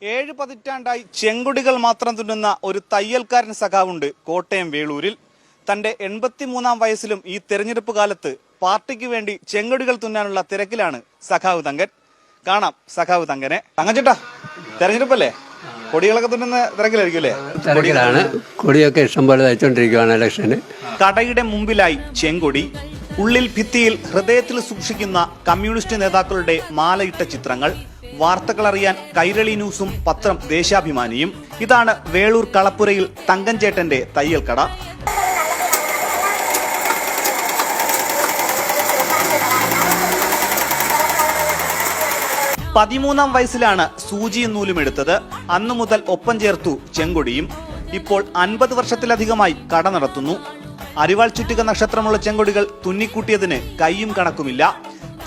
7 പതിറ്റാണ്ടായി ചെങ്കൊടികൾ മാത്രം തുന്നുന്ന ഒരു തയ്യൽക്കാരൻ സഖാവുണ്ട് കോട്ടയം വേളൂരിൽ. തന്റെ 83-ാം വയസ്സിലും ഈ തെരഞ്ഞെടുപ്പ് കാലത്ത് പാർട്ടിക്ക് വേണ്ടി ചെങ്കൊടികൾ തുന്നാനുള്ള തിരക്കിലാണ് സഖാവ് തങ്കൻ. കാണാം സഖാവ് തങ്കനെ. തങ്കച്ചേട്ടാ, തെരഞ്ഞെടുപ്പല്ലേ, കൊടികളൊക്കെ തുന്നുന്ന തിരക്കിലായിരിക്കും അല്ലേ? തിരക്കിലാണ്. കൊടിയൊക്കെ ഇഷ്ടംപോലെ തയ്ച്ചോണ്ടിരിക്കുകയാണ് ഇലക്ഷന്. കടയുടെ മുമ്പിലായി ചെങ്കൊടി, ഉള്ളിൽ ഭിത്തിയിൽ ഹൃദയത്തിൽ സൂക്ഷിക്കുന്ന കമ്മ്യൂണിസ്റ്റ് നേതാക്കളുടെ മാലയിട്ട ചിത്രങ്ങൾ. വാർത്തകൾ അറിയാൻ കൈരളി ന്യൂസും പത്രം ദേശാഭിമാനിയും. ഇതാണ് വേളൂർ കളപ്പുരയിൽ തങ്കൻ ചേട്ടന്റെ തയ്യൽ കട. പതിമൂന്നാം വയസ്സിലാണ് സൂചിയും നൂലും എടുത്തത്. അന്നു മുതൽ ഒപ്പം ചേർത്തു ചെങ്കൊടിയും. ഇപ്പോൾ 50 വർഷത്തിലധികമായി കട നടത്തുന്നു. അരിവാൾ ചുറ്റിക നക്ഷത്രമുള്ള ചെങ്കൊടികൾ തുന്നിക്കൂട്ടിയതിന് കൈയും കണക്കുമില്ല.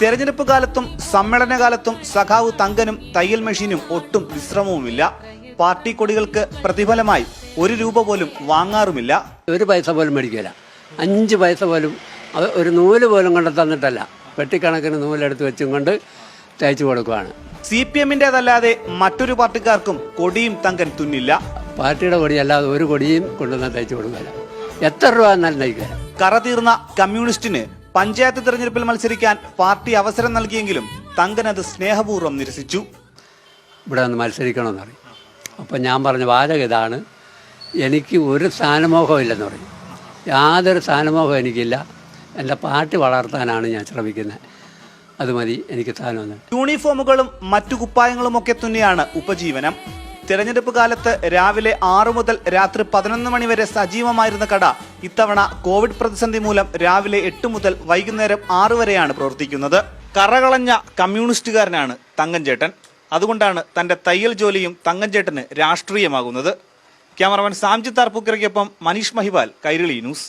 തെരഞ്ഞെടുപ്പ് കാലത്തും സമ്മേളന കാലത്തും സഖാവ് തങ്കനും തയ്യൽ മെഷീനും ഒട്ടും വിശ്രമവുമില്ല. പാർട്ടി കൊടികൾക്ക് പ്രതിഫലമായി 1 രൂപ പോലും വാങ്ങാറുമില്ല. 1 പൈസ പോലും മേടിക്കില്ല. 5 പൈസ പോലും, ഒരു നൂല് പോലും കൊണ്ട് തന്നിട്ടല്ല, വെട്ടിക്കണക്കിന് നൂലെടുത്ത് വെച്ചും കൊണ്ട് തയ്ച്ചു കൊടുക്കുകയാണ്. CPM-ന്റേതല്ലാതെ മറ്റൊരു പാർട്ടിക്കാർക്കും കൊടിയും തങ്കൻ തുന്നില്ല. പാർട്ടിയുടെ കൊടിയല്ലാതെ ഒരു കൊടിയും കൊണ്ടുവന്നാൽ തയ്ച്ചു കൊടുക്കില്ല. എത്ര രൂപ എന്നാലും തയ്ക്കില്ല. കറതീർന്ന കമ്മ്യൂണിസ്റ്റിന് പഞ്ചായത്ത് തെരഞ്ഞെടുപ്പിൽ മത്സരിക്കാൻ പാർട്ടി അവസരം നൽകിയെങ്കിലും തങ്കൻ അത് സ്നേഹപൂർവ്വം നിരസിച്ചു. ഇവിടെ വന്ന് മത്സരിക്കണമെന്ന് പറയും. അപ്പം ഞാൻ പറഞ്ഞ വാചകം ഇതാണ്: എനിക്ക് ഒരു സ്ഥാനമോഹവും ഇല്ലെന്ന് പറയും. യാതൊരു സ്ഥാനമോഹവും എനിക്കില്ല. എൻ്റെ പാർട്ടി വളർത്താനാണ് ഞാൻ ശ്രമിക്കുന്നത്. അത് മതി എനിക്ക് സ്ഥാനമൊന്നും. യൂണിഫോമുകളും മറ്റു കുപ്പായങ്ങളും ഒക്കെ തുന്നിയാണ് ഉപജീവനം. തെരഞ്ഞെടുപ്പ് കാലത്ത് രാവിലെ 6 മുതൽ രാത്രി 11 മണി വരെ സജീവമായിരുന്ന കട ഇത്തവണ കോവിഡ് പ്രതിസന്ധി മൂലം രാവിലെ 8 മുതൽ വൈകുന്നേരം 6 വരെയാണ് പ്രവർത്തിക്കുന്നത്. കറകളഞ്ഞ കമ്മ്യൂണിസ്റ്റുകാരനാണ് തങ്കൻ ചേട്ടൻ. അതുകൊണ്ടാണ് തന്റെ തയ്യൽ ജോലിയും തങ്കൻ ചേട്ടന് രാഷ്ട്രീയമാകുന്നത്. ക്യാമറമാൻ സാംജിത്ത് ആർപ്പൂക്കരയ്ക്കൊപ്പം മനീഷ് മഹിബാൽ, കൈരളി ന്യൂസ്.